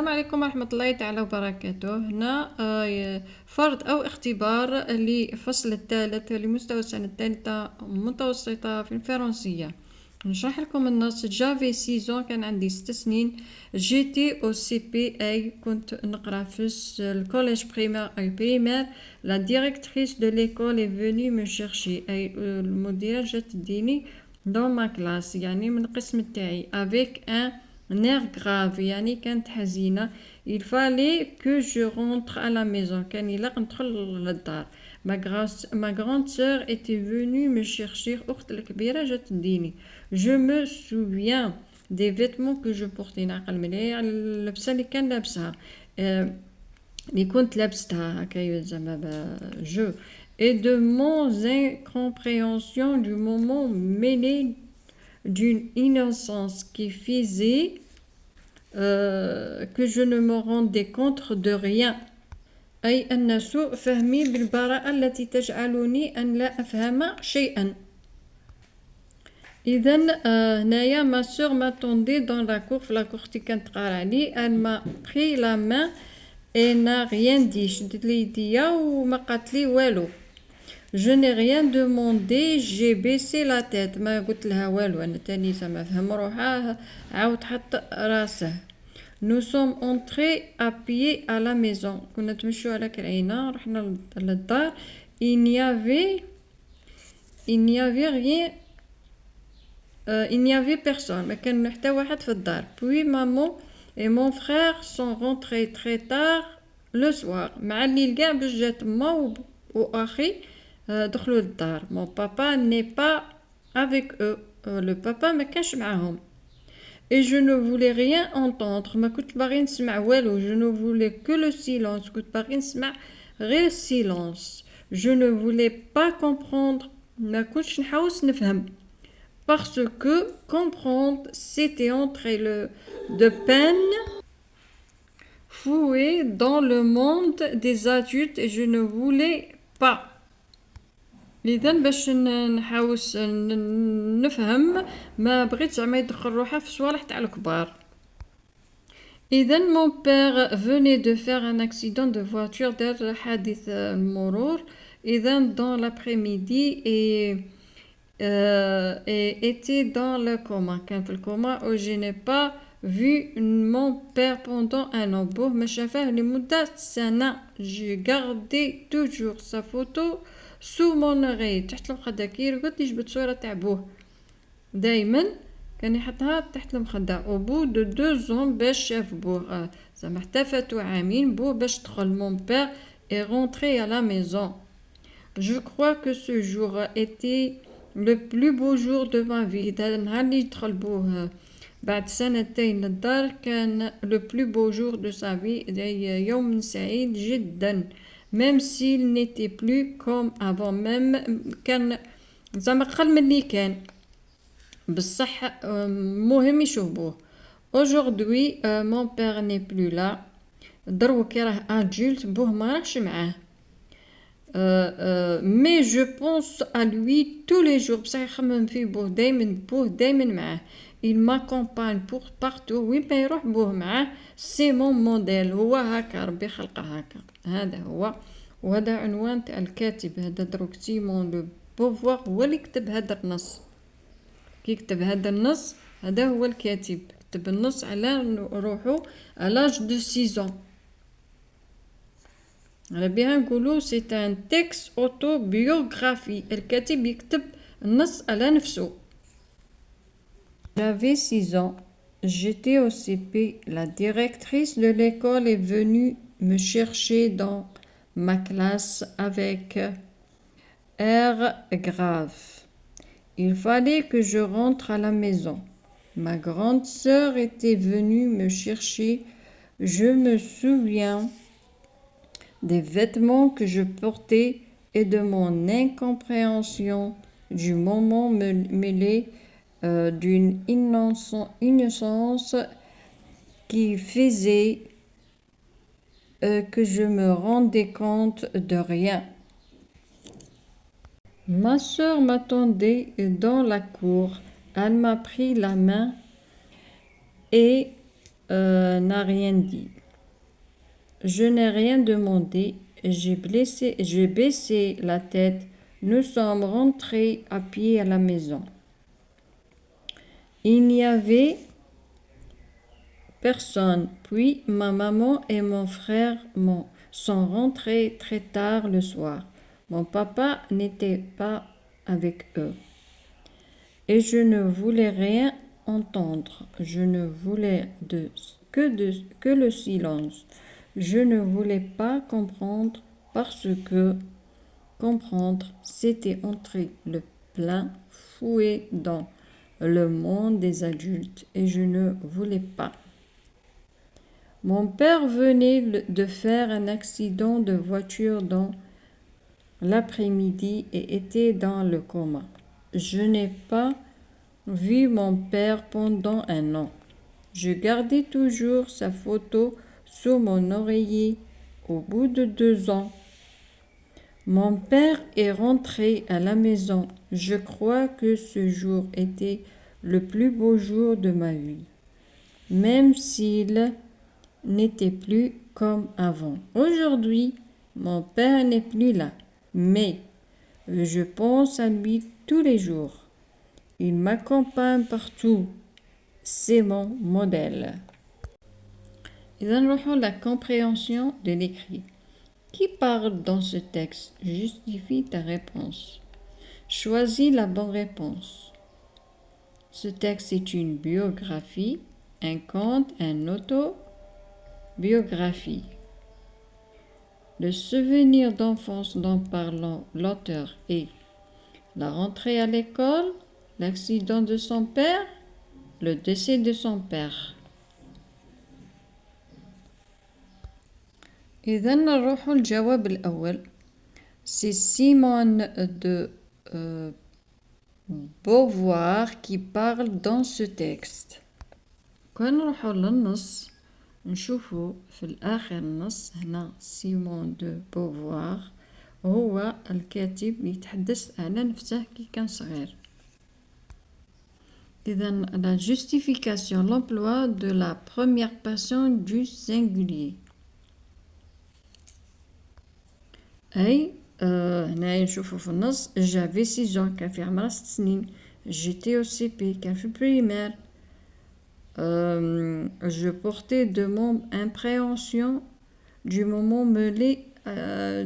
السلام عليكم ورحمة الله تعالى وبركاته. هنا فرض أو اختبار لفصل الثالث لمستوى السنة الثالثة متوسطة في الفرنسية. نشرح لكم النص. جافي 6 كان عندي 6 سنين. جيتي او سي بي اي، كنت نقرا في الكوليج بريمير اي بريمير. لا ديريكتريس دو ليكول اي فيني مو شيرشي، اي المديرة جات تديني دون ما كلاس، يعني من القسم تاعي. افيك ان نير غراف، يعني كانت حزينة. il fallait que je rentre à la maison، كان يلق ندخل للدار. ma grande sœur était venue me chercher، أخت الكبيرة جات تديني. je me souviens des vêtements que je portais، نعقل مليح اللبسة اللي كان لابسها، اللي كنت لابستها هكايا زعما جو. et de mon incompréhension du moment mêlé d'une innocence qui faisait que je ne me rendais compte de rien، أي أن سوء فهمي بالبراءة التي تجعلني أن لا أفهم شيئا. إذن هنايا ما سور m'attendait dans la cour، في لاكورتي كانت تقرا علي. elle m'a pris la main et n'a rien dit، شدت لي يديا وما قالت لي والو. je n'ai rien demandé، j'ai baissé la tête، ما قلت لها والو، انا تاني زعما فهم روحه عاود حط راسه. nous sommes entrés à pied à la maison، كنا تمشوا على كرعينا رحنا للدار. il n'y avait rien، il n'y avait personne، ما كان حتى واحد في الدار. puis maman et mon frère sont rentrés très tard le soir، مع الليل كاع باش جات ما واخي دخلوا للدار. mon papa n'est pas avec eux، le papa ما كانش معاهم. et je ne voulais rien entendre، ما كنت باغي نسمع والو. je ne voulais que le silence، كنت باغي نسمع غير silence. je ne voulais pas comprendre، ما كنتش نحاوس نفهم. parce que comprendre c'était entrer de peine fouet dans le monde des adultes et je ne voulais pas. لذا باش نحاوس نفهم ما بغيت زعما يدخل روحه في صوالح تاع الكبار. إذا mon père venait de faire un accident de voiture، دار حادث المرور. إذا dans l'après-midi et était dans le coma، كان في الكوما. ou je n'ai pas vu mon père pendant un an، بوه ما شافه لمدة سنة. j'ai gardé toujours sa photo sous mon oreille، تحت المخدة. كي يرقد يجبد صورة تاع بوه دايما كان يحطها تحت المخدة. au bout de 2 ans باش شاف بوه، زعما حتى فاتو عامين بوه باش دخل. mon père est rentré à la maison. je crois que ce jour était le plus beau jour de ma vie، هذا النهار اللي يدخل بوه بعد سنتين للدار كان le plus beau jour de sa vie، يوم سعيد جدا. même s'il n'était plus comme avant، même كان زعما قل من اللي كان، بصح مهم يشوفوه. aujourd'hui mon père n'est plus là، دروك راه adulte بوه ما راهش معاه. mais je pense à lui tous les jours، بصح يخمم في بوه دايما معاه. il m'accompagne pour partout، وين ما يروح بوه معاه. c'est mon modèle، هو هكا ربي خلقه هكا، هذا هو. وهذا عنوان تاع الكاتب هذا دروك سيمون لو بوفوار، هو اللي كتب هذا النص. كي كتب هذا النص هذا هو الكاتب، كتب النص على روحو علاج دو 6 ans. على بها نقولو سي ان تكست اوتوبيوغرافي، الكاتب يكتب النص على نفسه. j'avais 6 ans، j'étais au CP. la directrice de l'école est venue me chercher dans ma classe avec air grave. il fallait que je rentre à la maison. ma grande sœur était venue me chercher. je me souviens des vêtements que je portais et de mon incompréhension du moment mêlé d'une innocence qui faisait que je me rendais compte de rien. ma sœur m'attendait dans la cour. elle m'a pris la main et n'a rien dit. Je n'ai rien demandé. J'ai baissé la tête. Nous sommes rentrés à pied à la maison. Il n'y avait personne. Puis ma maman et mon frère sont rentrés très tard le soir. Mon papa n'était pas avec eux. Et je ne voulais rien entendre. Je ne voulais que le silence. Je ne voulais pas comprendre parce que comprendre, c'était entrer le plein fouet dans le monde des adultes et je ne voulais pas. Mon père venait de faire un accident de voiture dans l'après-midi et était dans le coma. Je n'ai pas vu mon père pendant un an. Je gardais toujours sa photo sous mon oreiller. Au bout de 2 ans, mon père est rentré à la maison. Je crois que ce jour était le plus beau jour de ma vie, même s'il n'était plus comme avant. Aujourd'hui, mon père n'est plus là, mais je pense à lui tous les jours. Il m'accompagne partout. C'est mon modèle. إذا نروحوا la compréhension de l'écrit. Qui parle dans ce texte? Justifie ta réponse. Choisis la bonne réponse. Ce texte est une biographie, un conte, un autobiographie. Le souvenir d'enfance dont parle l'auteur est la rentrée à l'école, l'accident de son père, le décès de son père. إذا نروح الجواب الأول. C'est Simone de Beauvoir qui parle dans ce texte. كون نروحوا للنص نشوفوا في الآخر النص هنا سيمون دو بوفوار هو الكاتب يتحدث على نفسه كي كان صغير. إذا la justification, l'emploi de la première personne du singulier. أي هنا نشوفوا في النص j'avais 6 ans كان في عمرها 6 سنين. J'étais au CP كان في primaire. Je portais de mon impréhension du moment mêlé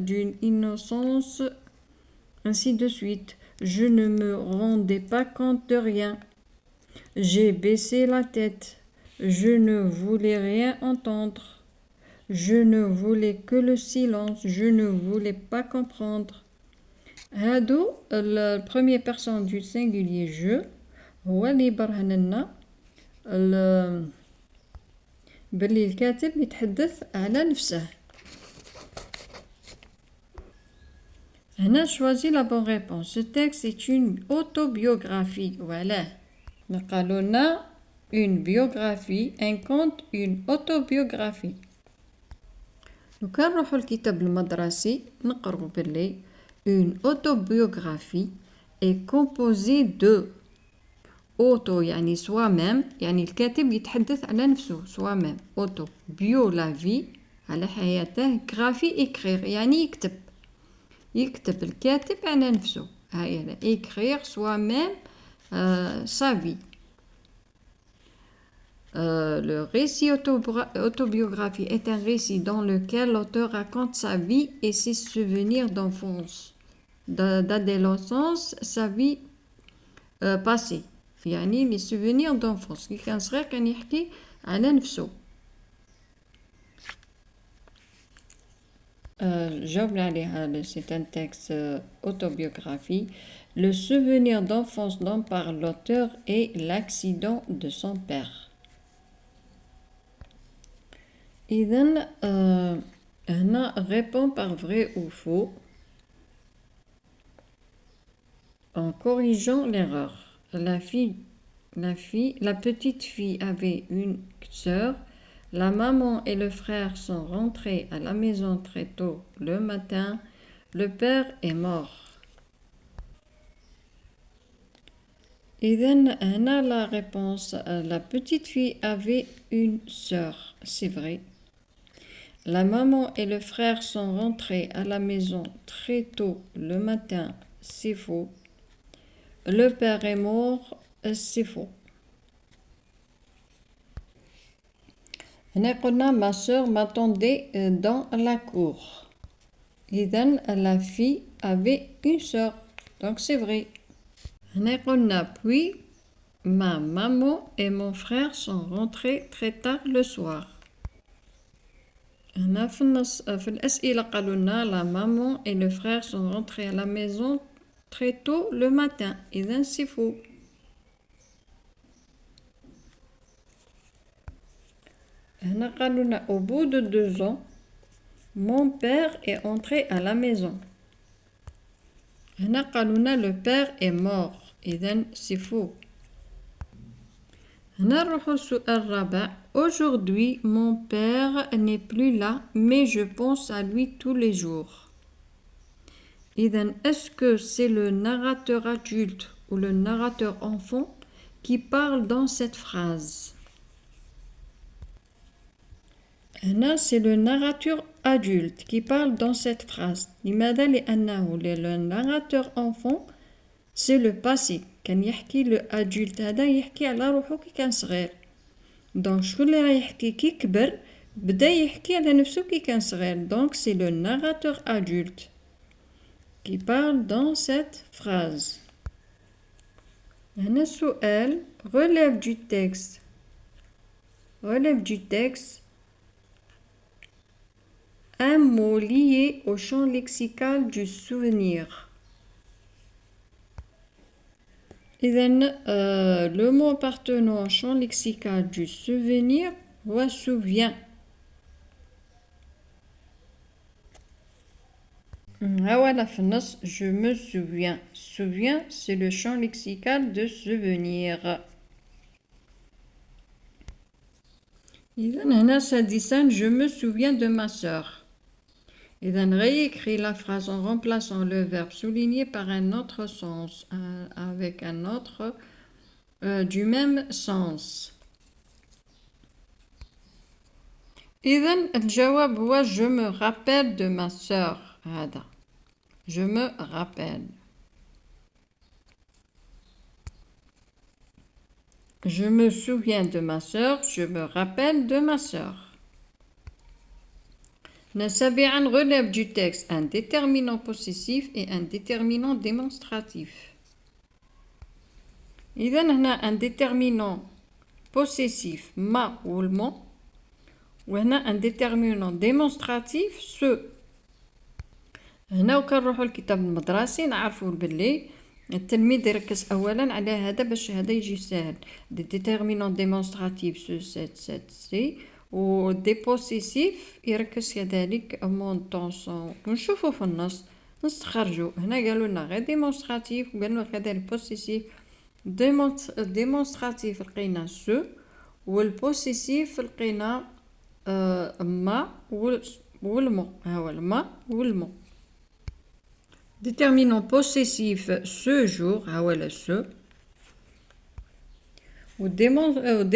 d'une innocence, ainsi de suite. Je ne me rendais pas compte de rien. J'ai baissé la tête. Je ne voulais rien entendre. Je ne voulais que le silence. Je ne voulais pas comprendre. هادو البروميير بيرسون du singulier je هو اللي يبرهن لنا باللي الكاتب يتحدث على نفسه. هنا choisis la bonne réponse. Ce texte est une autobiographie. Voilà. قالوا لنا une biographie, un conte, une autobiographie. لو كان نروحوا الكتاب المدرسي نقرأوا باللي une autobiographie est composée de auto يعني soi-même يعني الكاتب يتحدث على نفسه soi-même auto bio la vie على حياته graphie écrire يعني يكتب الكاتب على نفسه هاي écrire soi-même sa vie. Le récit autobiographique est un récit dans lequel l'auteur raconte sa vie et ses souvenirs d'enfance, d'adolescence, sa vie passée. يعني les souvenirs d'enfance. كي كان صغير كان يحكي على نفسه. جاوبنا عليها. C'est un texte autobiographique. Le souvenir d'enfance dont parle l'auteur est l'accident de son père. إذن هنا répond par vrai ou faux en corrigeant l'erreur. La petite fille avait une sœur. La maman et le frère sont rentrés à la maison très tôt le matin. Le père est mort. إذن هنا la réponse, la petite fille avait une sœur, c'est vrai. La maman et le frère sont rentrés à la maison très tôt le matin, c'est faux. Le père est mort, c'est faux. هنا قلنا ma sœur m'attendait dans la cour. إذن la fille avait une sœur, donc c'est vrai. هنا قلنا puis ma maman et mon frère sont rentrés très tard le soir. هنا في الأسئلة قالوا لنا la maman et le frère sont rentrés à la maison très tôt le matin. إذن c'est faux. هنا قالوا لنا au bout de 2 ans, mon père est entré à la maison. هنا قالوا لنا le père est mort. إذن c'est faux. هنا نروحوا للسؤال الرابع. Aujourd'hui, mon père n'est plus là, mais je pense à lui tous les jours. إذن est-ce que c'est le narrateur adulte ou le narrateur enfant qui parle dans cette phrase? هنا c'est le narrateur adulte qui parle dans cette phrase. لماذا؟ لأنه le narrateur enfant c'est le passé. كان يحكي le adulte هذا يحكي على روحو كي كان صغير. دونك شكون اللي راه يحكي كي كبر بدا يحكي على نفسه كي كان صغير. دونك c'est le narrateur adulte qui parle dans cette phrase. هنا السؤال relève du texte. Relève du texte un mot lié au champ lexical du souvenir. إذن le mot appartenant au champ lexical du souvenir هو souvient. voilà في النص je me souviens. Souviens c'est le champ lexical de souvenir. إذن هنا سادسا je me souviens de ma sœur. إذن réécris la phrase en remplaçant le verbe souligné par un autre sens, avec un autre du même sens. إذن الجواب هو je me rappelle de ma sœur. هذا je me rappelle. Je me souviens de ma sœur, je me rappelle de ma sœur. سابعا relève du texte un déterminant possessif et un déterminant démonstratif. إذن هنا un déterminant possessif ما والمو وهنا un déterminant démonstratif ce. هنا وكنروحوا للكتاب المدرسي نعرفوا باللي التلميذ يركز اولا على هذا باش هذا يجي سهل. دي déterminant démonstratif ce cette سي و دي بوسيسيف يركز كذلك مونطون سون. ونشوفوا في النص نستخرجوا. هنا قالوا لنا غير ديمونستراتيف وقالوا لنا كذلك بوسيسيف. ديمونستراتيف لقينا سو والبوسيسيف لقينا ما والمو. ها هو الما والمو. Déterminant possessif ce jour, le ce. Ou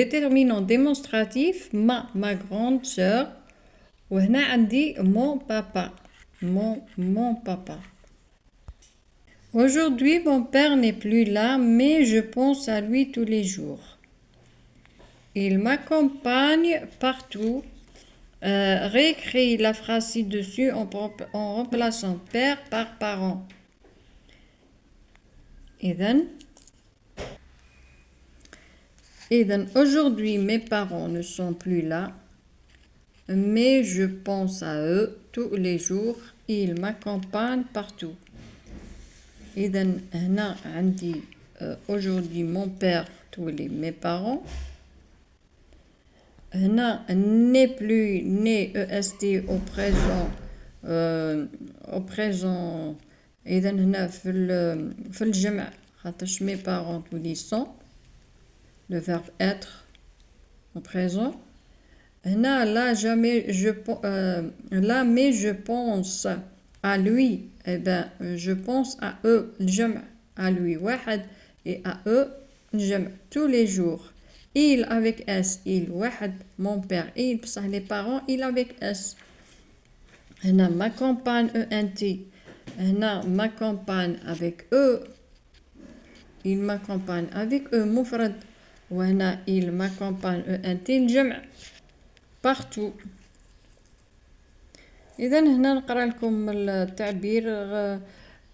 déterminant démonstratif ma grande sœur. Ou هنا عندي mon papa. Mon papa. Aujourd'hui mon père n'est plus là, mais je pense à lui tous les jours. Il m'accompagne partout. Réécris la phrase ci-dessus en remplaçant père par parent. إذن aujourd'hui mes parents ne sont plus là, mais je pense à eux tous les jours. Ils m'accompagnent partout. إذن هنا عندي aujourd'hui mon père tous les mes parents. هنا n'est plus né est au présent au présent. إذن هنا في الجمع خاطرش mes parents tous les sont le verbe être au présent. هنا là jamais là mais je pense à lui. Eh ben je pense à eux الجمع à lui واحد et à eux نجمع tous les jours. Il avec S, il واحد, mon père, il بصح les parents, il avec S. هنا ma compagne ENT, هنا ma compagne avec E, il m'accompagne avec E مفرد, وهنا il m'accompagne ENT الجمع partout. إذا هنا نقرأ لكم التعبير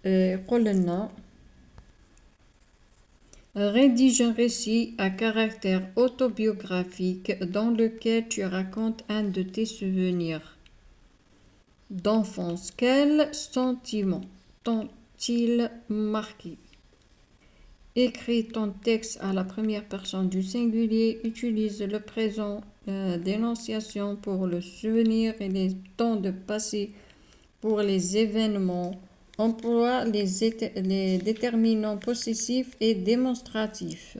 يقول لنا rédige un récit à caractère autobiographique dans lequel tu racontes un de tes souvenirs d'enfance. Quels sentiments t'ont-ils marqué? Écris ton texte à la première personne du singulier. Utilise le présent d'énonciation pour le souvenir et les temps de passé pour les événements. Emploie les déterminants possessifs et démonstratifs.